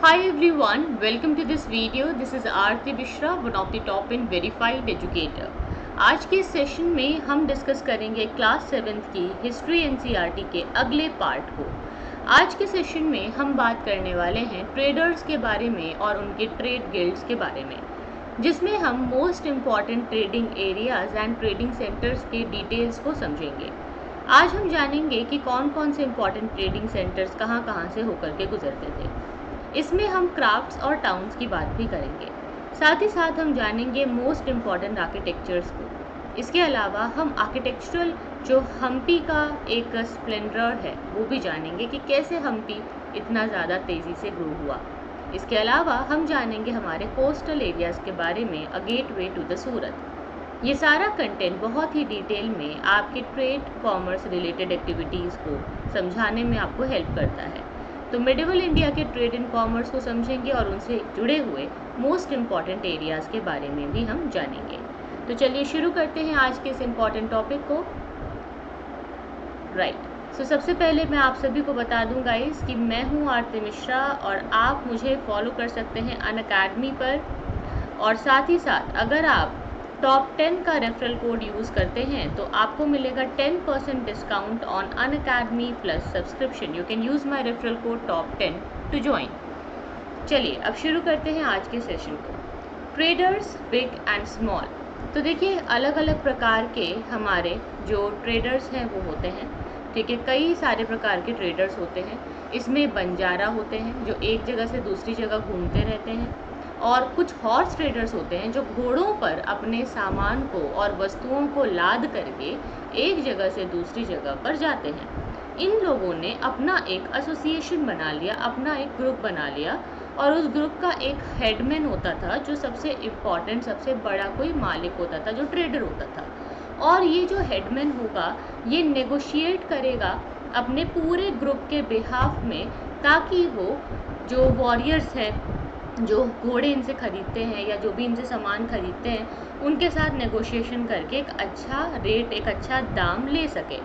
Hi everyone, welcome to this video. This is Aarti Bishra, one of the top and verified educator. आज के session में हम discuss करेंगे class 7th की history NCERT के अगले पार्ट को। आज के सेशन में हम बात करने वाले हैं ट्रेडर्स के बारे में और उनके ट्रेड गिल्ड्स के बारे में, जिसमें हम most important trading areas and trading centres के डिटेल्स को समझेंगे। आज हम जानेंगे कि कौन कौन से इम्पॉर्टेंट ट्रेडिंग सेंटर्स कहाँ कहाँ से होकर के गुजरते थे। इसमें हम क्राफ्ट्स और टाउन्स की बात भी करेंगे। साथ ही साथ हम जानेंगे मोस्ट इम्पॉर्टेंट आर्किटेक्चर्स को। इसके अलावा हम आर्किटेक्चरल जो हम्पी का एक स्प्लेंडर है वो भी जानेंगे कि कैसे हम्पी इतना ज़्यादा तेज़ी से ग्रो हुआ। इसके अलावा हम जानेंगे हमारे कोस्टल एरियाज़ के बारे में, अ गेटवे टू द सूरत। ये सारा कंटेंट बहुत ही डिटेल में आपके ट्रेड कॉमर्स रिलेटेड एक्टिविटीज़ को समझाने में आपको हेल्प करता है। तो मिडिवल इंडिया के ट्रेड एंड कॉमर्स को समझेंगे और उनसे जुड़े हुए मोस्ट इम्पॉर्टेंट एरियाज़ के बारे में भी हम जानेंगे। तो चलिए शुरू करते हैं आज के इस इम्पॉर्टेंट टॉपिक को। सो सबसे पहले मैं आप सभी को बता दूं गाइस कि मैं हूं आरती मिश्रा और आप मुझे फॉलो कर सकते हैं अनअकैडमी पर। और साथ ही साथ अगर आप टॉप 10 का रेफरल कोड यूज़ करते हैं तो आपको मिलेगा 10% discount on Unacademy plus subscription. You can use my referral code top 10 to join. चलिए अब शुरू करते हैं आज के सेशन को। Traders big and small. तो देखिए अलग अलग प्रकार के हमारे जो ट्रेडर्स हैं वो होते हैं, ठीक है। कई सारे प्रकार के ट्रेडर्स होते हैं। इसमें बंजारा होते हैं जो एक जगह से दूसरी जगह घूमते रहते हैं, और कुछ हॉर्स ट्रेडर्स होते हैं जो घोड़ों पर अपने सामान को और वस्तुओं को लाद करके एक जगह से दूसरी जगह पर जाते हैं। इन लोगों ने अपना एक एसोसिएशन बना लिया, अपना एक ग्रुप बना लिया, और उस ग्रुप का एक हेडमैन होता था जो सबसे इम्पॉर्टेंट, सबसे बड़ा कोई मालिक होता था, जो ट्रेडर होता था। और ये जो हेडमैन होगा ये नेगोशिएट करेगा अपने पूरे ग्रुप के बिहाफ में, ताकि वो जो वॉरियर्स हैं, जो घोड़े इनसे ख़रीदते हैं या जो भी इनसे सामान ख़रीदते हैं, उनके साथ नेगोशिएशन करके एक अच्छा रेट, एक अच्छा दाम ले सके।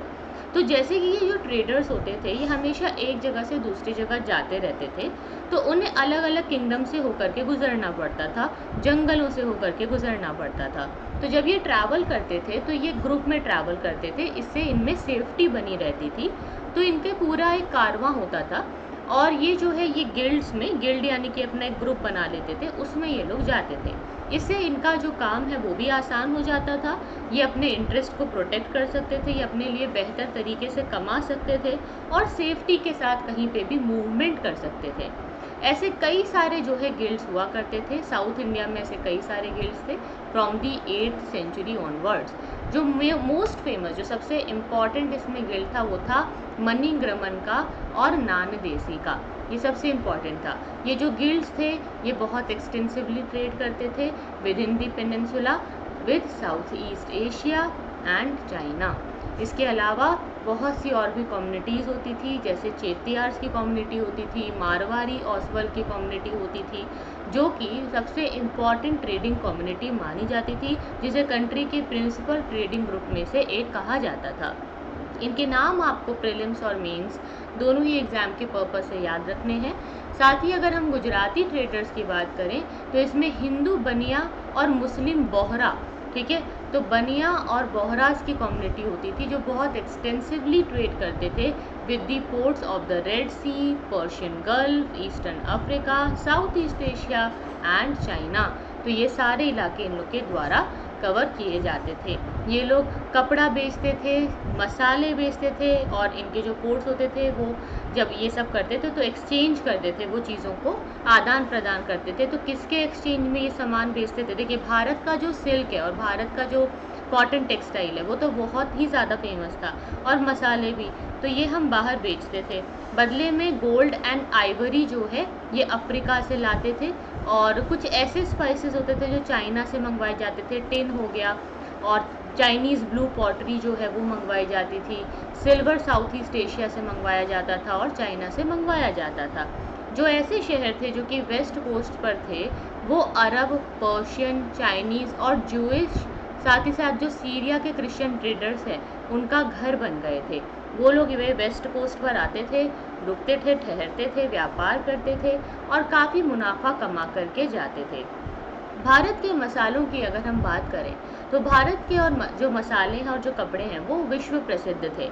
तो जैसे कि ये जो ट्रेडर्स होते थे ये हमेशा एक जगह से दूसरी जगह जाते रहते थे, तो उन्हें अलग अलग किंगडम से होकर के गुजरना पड़ता था, जंगलों से होकर के गुजरना पड़ता था। तो जब ये ट्रैवल करते थे तो ये ग्रुप में ट्रैवल करते थे, इससे इनमें सेफ्टी बनी रहती थी। तो इनके पूरा एक कारवां होता था, और ये जो है ये गिल्ड्स में, गिल्ड यानी कि अपना एक ग्रुप बना लेते थे, उसमें ये लोग जाते थे। इससे इनका जो काम है वो भी आसान हो जाता था। ये अपने इंटरेस्ट को प्रोटेक्ट कर सकते थे, ये अपने लिए बेहतर तरीके से कमा सकते थे और सेफ्टी के साथ कहीं पे भी मूवमेंट कर सकते थे। ऐसे कई सारे जो है गिल्ड्स हुआ करते थे। साउथ इंडिया में ऐसे कई सारे गिल्ड्स थे from the 8th century onwards. जो मोस्ट फेमस, जो सबसे इम्पॉर्टेंट इसमें गिल्ड था वो था मनीग्रमन का और नानदेसी का। ये सबसे इम्पॉर्टेंट था। ये जो गिल्ड्स थे ये बहुत एक्सटेंसिवली ट्रेड करते थे with in the peninsula, with south East Asia and China. इसके अलावा बहुत सी और भी कम्युनिटीज़ होती थी, जैसे चेतियार्स की कम्युनिटी होती थी, मारवाड़ी ओसवाल की कम्युनिटी होती थी, जो कि सबसे इम्पॉर्टेंट ट्रेडिंग कम्युनिटी मानी जाती थी, जिसे कंट्री के प्रिंसिपल ट्रेडिंग ग्रुप में से एक कहा जाता था। इनके नाम आपको प्रीलिम्स और मेंस दोनों ही एग्ज़ाम के पर्पस से याद रखने हैं। साथ ही अगर हम गुजराती ट्रेडर्स की बात करें तो इसमें हिंदू बनिया और मुस्लिम बोहरा, ठीक है। तो बनिया और बोहराज की कम्युनिटी होती थी जो बहुत एक्सटेंसिवली ट्रेड करते थे with the ports of the Red Sea, Persian Gulf, Eastern Africa, South East Asia and China. तो ये सारे इलाके इन लोग के द्वारा कवर किए जाते थे। ये लोग कपड़ा बेचते थे, मसाले बेचते थे, और इनके जो पोर्ट्स होते थे वो जब ये सब करते थे तो एक्सचेंज करते थे, वो चीज़ों को आदान प्रदान करते थे। तो किसके एक्सचेंज में ये सामान बेचते थे? देखिए भारत का जो सिल्क है और भारत का जो कॉटन टेक्सटाइल है वो तो बहुत ही ज़्यादा फेमस था, और मसाले भी, तो ये हम बाहर बेचते थे। बदले में गोल्ड एंड आइवरी जो है ये अफ्रीका से लाते थे, और कुछ ऐसे स्पाइसेस होते थे जो चाइना से मंगवाए जाते थे, टिन हो गया, और चाइनीज़ ब्लू पॉटरी जो है वो मंगवाई जाती थी। सिल्वर साउथ ईस्ट एशिया से मंगवाया जाता था और चाइना से मंगवाया जाता था। जो ऐसे शहर थे जो कि वेस्ट कोस्ट पर थे वो अरब, पर्शियन, चाइनीज़ और जूइश साथ ही साथ जो सीरिया के क्रिश्चियन ट्रेडर्स हैं उनका घर बन गए थे। वो लोग वे वेस्ट कोस्ट पर आते थे, रुकते थे, ठहरते थे, व्यापार करते थे और काफ़ी मुनाफा कमा करके जाते थे। भारत के मसालों की अगर हम बात करें तो भारत के और जो मसाले हैं और जो कपड़े हैं वो विश्व प्रसिद्ध थे।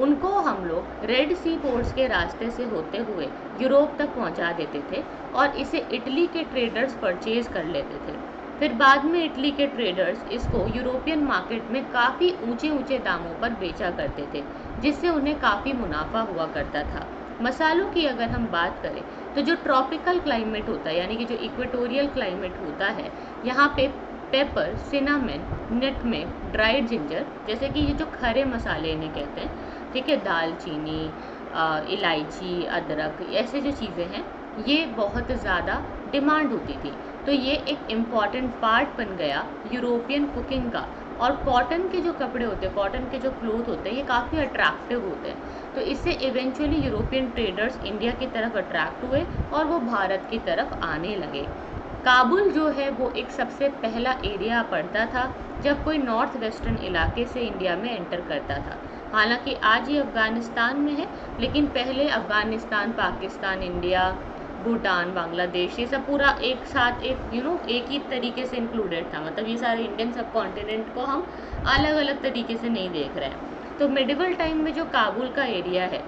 उनको हम लोग रेड सी पोर्ट्स के रास्ते से होते हुए यूरोप तक पहुंचा देते थे और इसे इटली के ट्रेडर्स परचेज कर लेते थे। फिर बाद में इटली के ट्रेडर्स इसको यूरोपियन मार्केट में काफ़ी ऊंचे ऊंचे दामों पर बेचा करते थे, जिससे उन्हें काफ़ी मुनाफा हुआ करता था। मसालों की अगर हम बात करें तो जो ट्रॉपिकल क्लाइमेट होता है यानी कि जो इक्वेटोरियल क्लाइमेट होता है, यहाँ पे paper, cinnamon, nutmeg, dried ginger जैसे कि ये जो खरे मसाले इन्हें कहते हैं, ठीक है, दालचीनी, इलायची, अदरक, ऐसे जो चीज़ें हैं ये बहुत ज़्यादा डिमांड होती थी। तो ये एक इम्पॉर्टेंट पार्ट बन गया यूरोपियन कुकिंग का। और कॉटन के जो कपड़े होते हैं, कॉटन के जो क्लोथ होते हैं, ये काफ़ी अट्रैक्टिव होते हैं। तो इससे इवेंचुअली यूरोपियन ट्रेडर्स इंडिया की तरफ अट्रैक्ट हुए और वो भारत की तरफ आने लगे। काबुल जो है वो एक सबसे पहला एरिया पड़ता था जब कोई नॉर्थ वेस्टर्न इलाके से इंडिया में एंटर करता था। हालांकि आज ये अफ़गानिस्तान में है, लेकिन पहले अफ़गानिस्तान, पाकिस्तान, इंडिया, भूटान, बांग्लादेश, ये सब पूरा एक साथ एक ही तरीके से इंक्लूडेड था। मतलब ये सारे इंडियन सब कॉन्टिनेंट को हम अलग अलग तरीके से नहीं देख रहे हैं। तो मिडिवल टाइम में जो काबुल का एरिया है,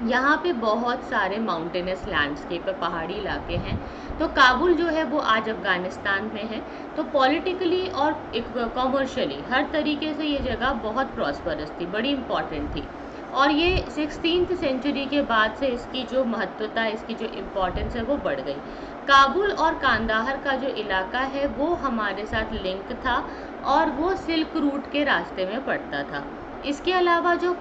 यहाँ पे बहुत सारे माउंटेनस लैंडस्केप है, पहाड़ी इलाके हैं। तो काबुल जो है वो आज अफ़गानिस्तान में है। तो पॉलिटिकली और कॉमर्शियली हर तरीके से ये जगह बहुत प्रॉस्परस थी, बड़ी इम्पॉर्टेंट थी। और ये 16th सेंचुरी के बाद से इसकी जो महत्वता, इसकी जो इम्पोर्टेंस है वो बढ़ गई। काबुल और कांदाहार का जो इलाका है वो हमारे साथ लिंक था और वो सिल्क रूट के रास्ते में पड़ता था। इसके अलावा जो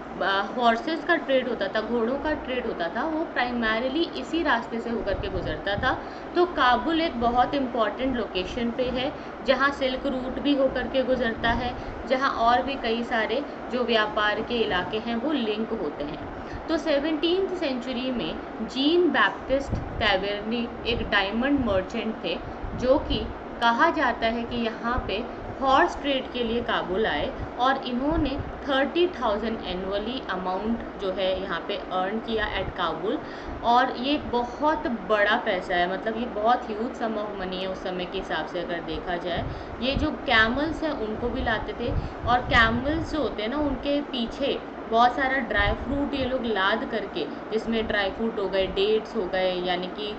हॉर्सेस का ट्रेड होता था, घोड़ों का ट्रेड होता था, वो प्राइमरीली इसी रास्ते से होकर के गुजरता था। तो काबुल एक बहुत इम्पॉर्टेंट लोकेशन पे है जहाँ सिल्क रूट भी होकर के गुजरता है, जहाँ और भी कई सारे जो व्यापार के इलाके हैं वो लिंक होते हैं। तो 17th सेंचुरी में जीन बैप्टिस्ट टैवर्नी एक डायमंड मर्चेंट थे, जो कि कहा जाता है कि यहाँ पे हॉर्स ट्रेड के लिए काबुल आए और इन्होंने 30,000 एनुअली अमाउंट जो है यहाँ पे अर्न किया एट काबुल। और ये बहुत बड़ा पैसा है, मतलब ये बहुत ह्यूज सम ऑफ मनी है उस समय के हिसाब से अगर देखा जाए। ये जो कैमल्स हैं उनको भी लाते थे, और कैमल्स जो होते हैं ना उनके पीछे बहुत सारा ड्राई फ्रूट ये लोग लाद करके, जिसमें ड्राई फ्रूट हो गए, डेट्स हो गए, यानी कि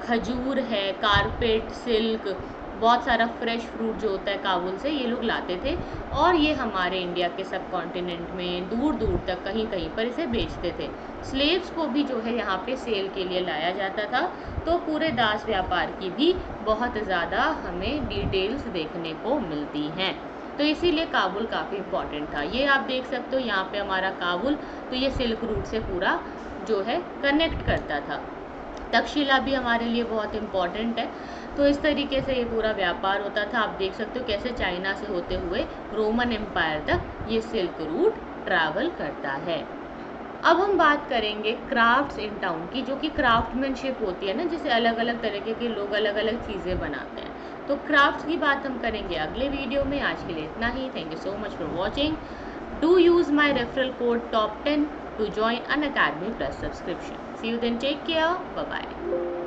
खजूर है, कारपेट, सिल्क, बहुत सारा फ्रेश फ्रूट जो होता है काबुल से, ये लोग लाते थे और ये हमारे इंडिया के सब कॉन्टिनेंट में दूर दूर तक कहीं कहीं पर इसे बेचते थे। स्लेव्स को भी जो है यहाँ पे सेल के लिए लाया जाता था। तो पूरे दास व्यापार की भी बहुत ज़्यादा हमें डिटेल्स देखने को मिलती हैं। तो इसीलिए काबुल काफ़ी इम्पॉर्टेंट था। ये आप देख सकते हो यहाँ पे हमारा काबुल, तो ये सिल्क रूट से पूरा जो है कनेक्ट करता था। तक्षशिला भी हमारे लिए बहुत इम्पॉर्टेंट है। तो इस तरीके से ये पूरा व्यापार होता था। आप देख सकते हो कैसे चाइना से होते हुए रोमन एम्पायर तक ये सिल्क रूट ट्रैवल करता है। अब हम बात करेंगे क्राफ्ट्स इन टाउन की, जो कि क्राफ्टमैनशिप होती है ना, जिसे अलग अलग तरीके के लोग अलग अलग चीज़ें बनाते हैं। तो क्राफ्ट्स की बात हम करेंगे अगले वीडियो में। आज के लिए इतना ही। Thank you so much for watching. Do use my referral code top10 to join Unacademy Plus subscription. See you then. Take care. Bye bye.